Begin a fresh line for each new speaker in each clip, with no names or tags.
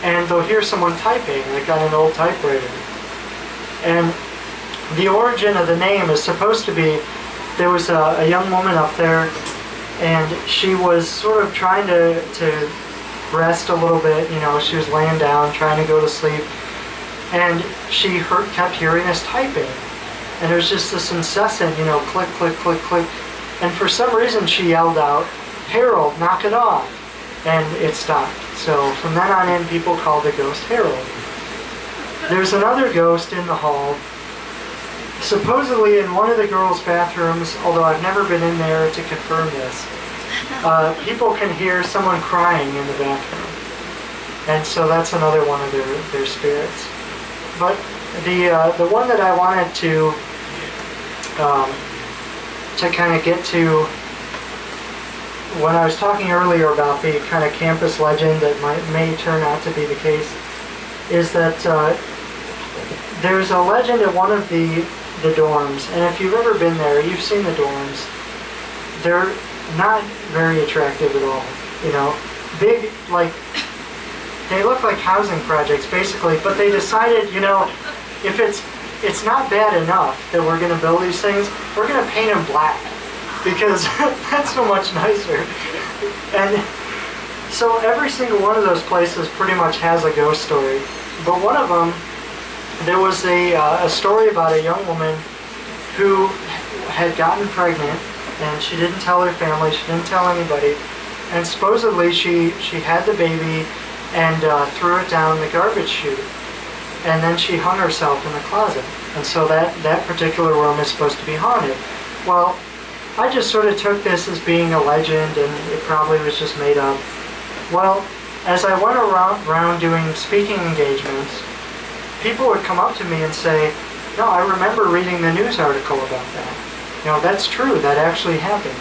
and they'll hear someone typing, like on an old typewriter. And the origin of the name is supposed to be, there was a young woman up there, and she was sort of trying to rest a little bit. You know, she was laying down, trying to go to sleep, and she kept hearing us typing. And there was just this incessant, you know, click, click, click, click. And for some reason she yelled out, "Harold, knock it off." And it stopped. So from then on in, people called the ghost Harold. There's another ghost in the hall, supposedly in one of the girls' bathrooms, although I've never been in there to confirm this. People can hear someone crying in the bathroom. And so that's another one of their spirits. But the one that I wanted to kind of get to, when I was talking earlier about the kind of campus legend that may turn out to be the case, is that there's a legend at one of the dorms, and if you've ever been there, you've seen the dorms. They're not very attractive at all, you know. Big, like, they look like housing projects basically, but they decided, you know, if it's not bad enough that we're going to build these things, we're going to paint them black, because that's so much nicer. And so every single one of those places pretty much has a ghost story. But one of them, there was a story about a young woman who had gotten pregnant, and she didn't tell her family, she didn't tell anybody, and supposedly she had the baby and threw it down the garbage chute, and then she hung herself in the closet. And so that particular room is supposed to be haunted. Well, I just sort of took this as being a legend, and it probably was just made up. Well, as I went around doing speaking engagements, people would come up to me and say, "No, I remember reading the news article about that. You know, that's true, that actually happened."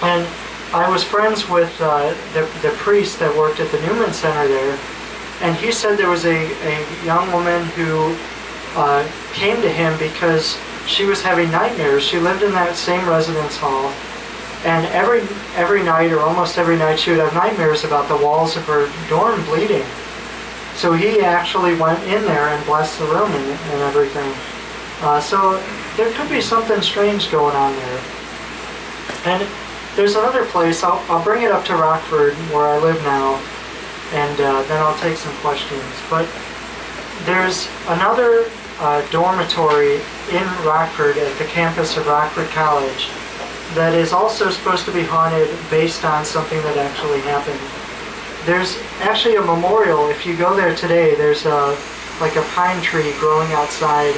And I was friends with the priest that worked at the Newman Center there, and he said there was a young woman who came to him because she was having nightmares. She lived in that same residence hall, and every night, or almost every night, she would have nightmares about the walls of her dorm bleeding. So he actually went in there and blessed the room and everything. So there could be something strange going on there. And there's another place, I'll bring it up to Rockford, where I live now, and then I'll take some questions. But there's another dormitory in Rockford at the campus of Rockford College that is also supposed to be haunted based on something that actually happened. There's actually a memorial. If you go there today, there's like a pine tree growing outside,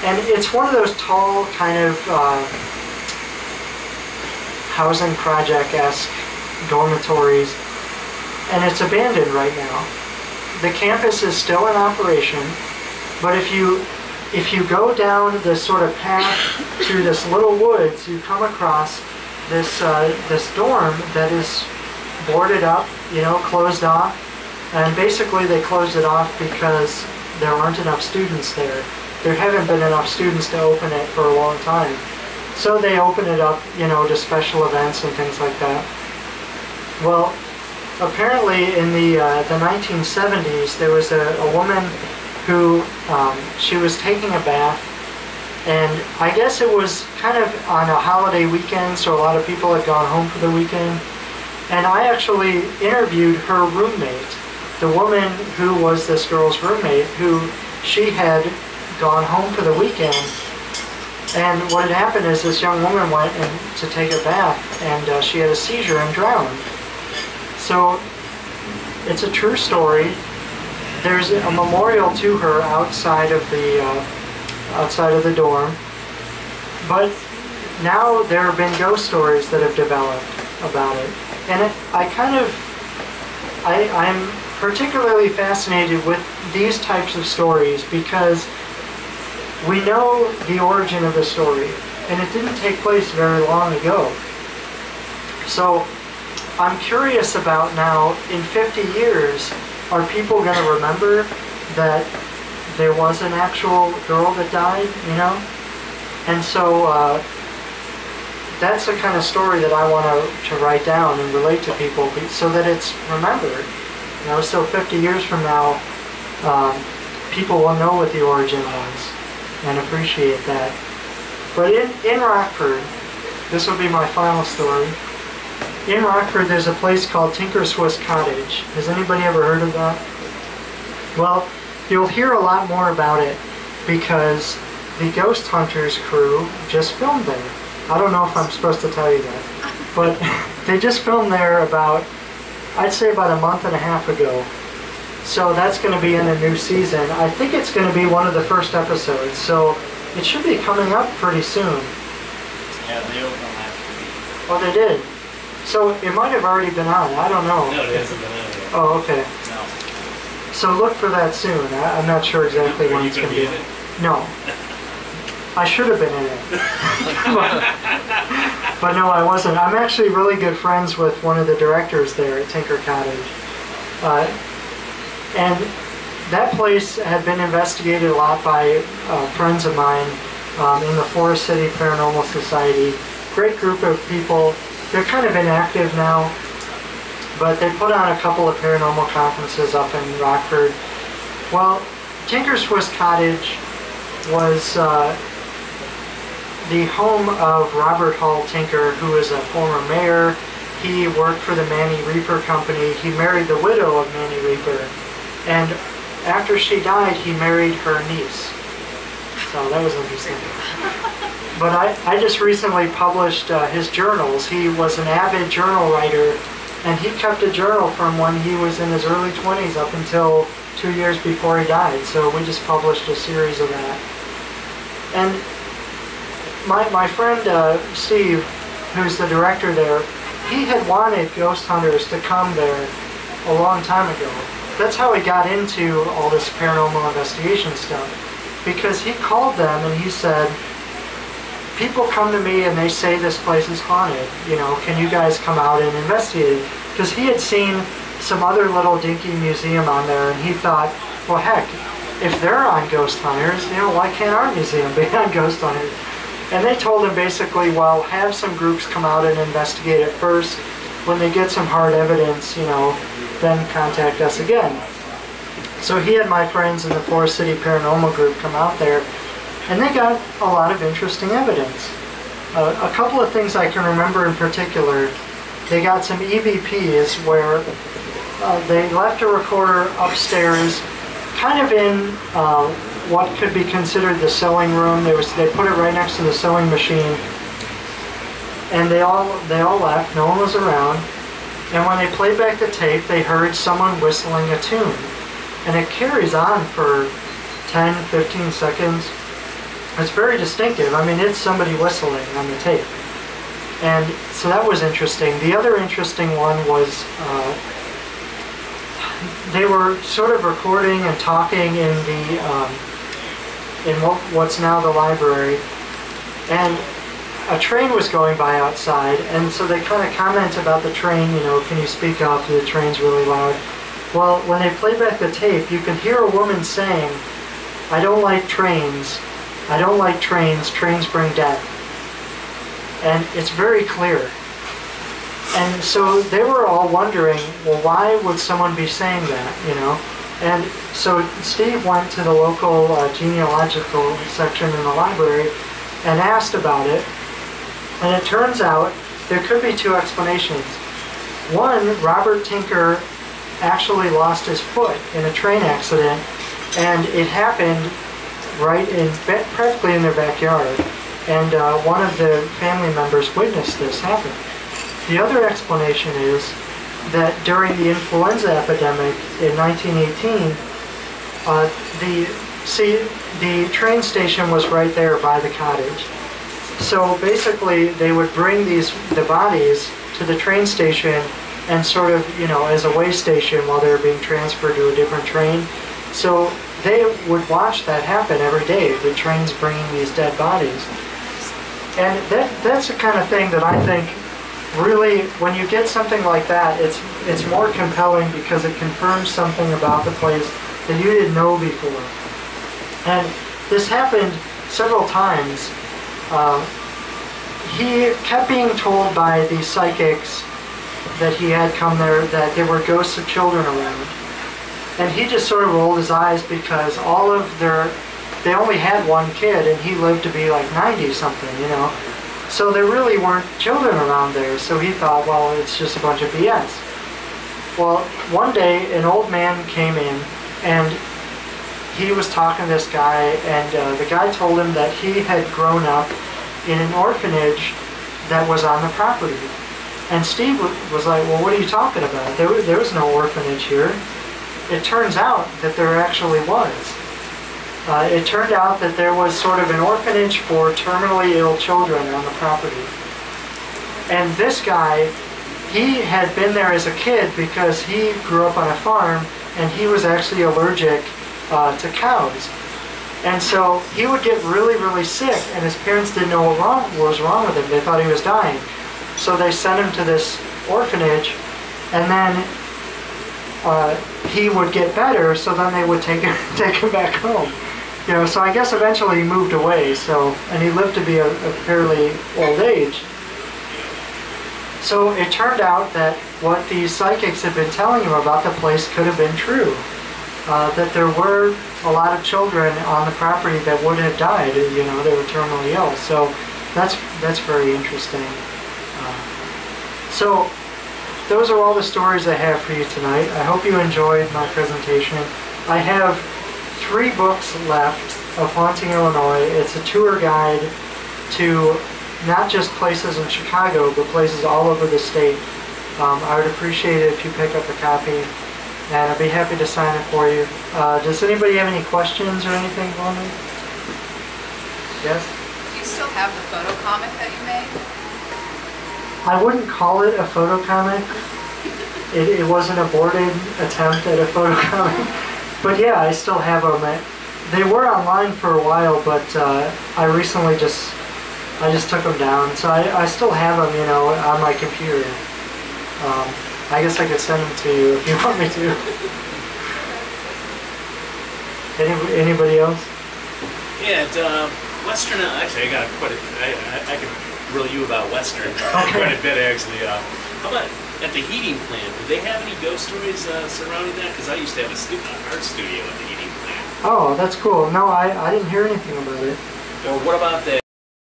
and it's one of those tall kind of housing project-esque dormitories, and it's abandoned right now. The campus is still in operation, but if you go down this sort of path through this little woods, you come across this dorm that is boarded up, you know, closed off. And basically they closed it off because there aren't enough students there. There haven't been enough students to open it for a long time. So they open it up, you know, to special events and things like that. Well, apparently in the 1970s, there was a woman who, she was taking a bath, and I guess it was kind of on a holiday weekend, so a lot of people had gone home for the weekend. And I actually interviewed her roommate, the woman who was this girl's roommate, who she had gone home for the weekend. And what had happened is this young woman went to take a bath, and she had a seizure and drowned. So it's a true story. There's a memorial to her outside of the dorm. But now there have been ghost stories that have developed about it. And I'm particularly fascinated with these types of stories because we know the origin of the story, and it didn't take place very long ago. So I'm curious about now, in 50 years, are people going to remember that there was an actual girl that died, you know? And so that's the kind of story that I want to write down and relate to people so that it's remembered. So 50 years from now, people will know what the origin was and appreciate that. But in Rockford, this will be my final story. In Rockford, there's a place called Tinker Swiss Cottage. Has anybody ever heard of that? Well, you'll hear a lot more about it because the Ghost Hunters crew just filmed there. I don't know if I'm supposed to tell you that, but they just filmed there I'd say about a month and a half ago. So that's going to be in a new season. I think it's going to be one of the first episodes, so it should be coming up pretty soon.
Yeah, they opened last week.
Oh, they did? So it might have already been on, I don't know.
No, it hasn't been on yet.
Oh, okay.
No.
So look for that soon. I'm not sure exactly when it's going to be. No. I should have been in it. But no, I wasn't. I'm actually really good friends with one of the directors there at Tinker Cottage. And that place had been investigated a lot by friends of mine in the Forest City Paranormal Society. Great group of people. They're kind of inactive now, but they put on a couple of paranormal conferences up in Rockford. Well, Tinker Swiss Cottage was the home of Robert Hall Tinker, who is a former mayor. He worked for the Manny Reaper Company. He married the widow of Manny Reaper. And after she died, he married her niece. So that was interesting. But I just recently published his journals. He was an avid journal writer, and he kept a journal from when he was in his early 20s up until 2 years before he died. So we just published a series of that. And my friend Steve, who's the director there, he had wanted ghost hunters to come there a long time ago. That's how he got into all this paranormal investigation stuff. Because he called them and he said, people come to me and they say this place is haunted. Can you guys come out and investigate it? Because he had seen some other little dinky museum on there and he thought, well heck, if they're on ghost hunters, why can't our museum be on ghost hunters? And they told him basically, well, have some groups come out and investigate it first. When they get some hard evidence, then contact us again. So he had my friends in the Forest City Paranormal group come out there, and they got a lot of interesting evidence. A couple of things I can remember in particular, they got some EVPs where they left a recorder upstairs, kind of in what could be considered the sewing room. They put it right next to the sewing machine, and they all left. No one was around. And when they played back the tape, they heard someone whistling a tune, and it carries on for 10, 15 seconds. It's very distinctive. I mean, it's somebody whistling on the tape. And so that was interesting. The other interesting one was they were sort of recording and talking in what's now the library, and a train was going by outside, and so they kind of comment about the train, can you speak up, the train's really loud. Well, when they play back the tape, you can hear a woman saying, I don't like trains, trains bring death. And it's very clear. And so they were all wondering, well, why would someone be saying that, And so Steve went to the local genealogical section in the library and asked about it. And it turns out there could be two explanations. One, Robert Tinker actually lost his foot in a train accident, and it happened practically in their backyard. And one of the family members witnessed this happen. The other explanation is that during the influenza epidemic in 1918, the train station was right there by the cottage. So basically, they would bring the bodies to the train station and sort of, as a way station while they were being transferred to a different train. So they would watch that happen every day, the trains bringing these dead bodies. And that's the kind of thing that I think really, when you get something like that, it's more compelling because it confirms something about the place that you didn't know before. And this happened several times. He kept being told by the psychics that he had come there, that there were ghosts of children around. And he just sort of rolled his eyes because all of they only had one kid and he lived to be like 90 something, you know. So there really weren't children around there. So he thought, well, it's just a bunch of BS. Well, one day an old man came in and he was talking to this guy, and the guy told him that he had grown up in an orphanage that was on the property. And Steve was like, well, what are you talking about? There was no orphanage here. It turns out that there actually was. It turned out that there was sort of an orphanage for terminally ill children on the property. And this guy, he had been there as a kid because he grew up on a farm and he was actually allergic to cows. And so he would get really, really sick, and his parents didn't know what was wrong with him. They thought he was dying. So they sent him to this orphanage, and then he would get better, so then they would take him back home. You know, so I guess eventually he moved away, and he lived to be a fairly old age. So it turned out that what these psychics had been telling him about the place could have been true. That there were a lot of children on the property that would have died, you know, they were terminally ill. So that's very interesting. So those are all the stories I have for you tonight. I hope you enjoyed my presentation. I have 3 books left of Haunting Illinois. It's a tour guide to not just places in Chicago, but places all over the state. I would appreciate it if you pick up a copy, and I'd be happy to sign it for you. Does anybody have any questions or anything for me? Yes?
Do you still have the photo comic that you made?
I wouldn't call it a photo comic. It was an aborted attempt at a photo comic. But yeah, I still have them. They were online for a while, but I recently I just took them down. So I still have them, you know, on my computer. I guess I could send them to you if you want me to. Anybody else?
Yeah, Western. Actually, I could grill you about Western
Okay.
quite a bit actually. How about at the heating plant? Do they have any ghost stories surrounding that? Because I used to have an art studio at the heating plant.
Oh, that's cool. No, I didn't hear anything about it.
Or what about the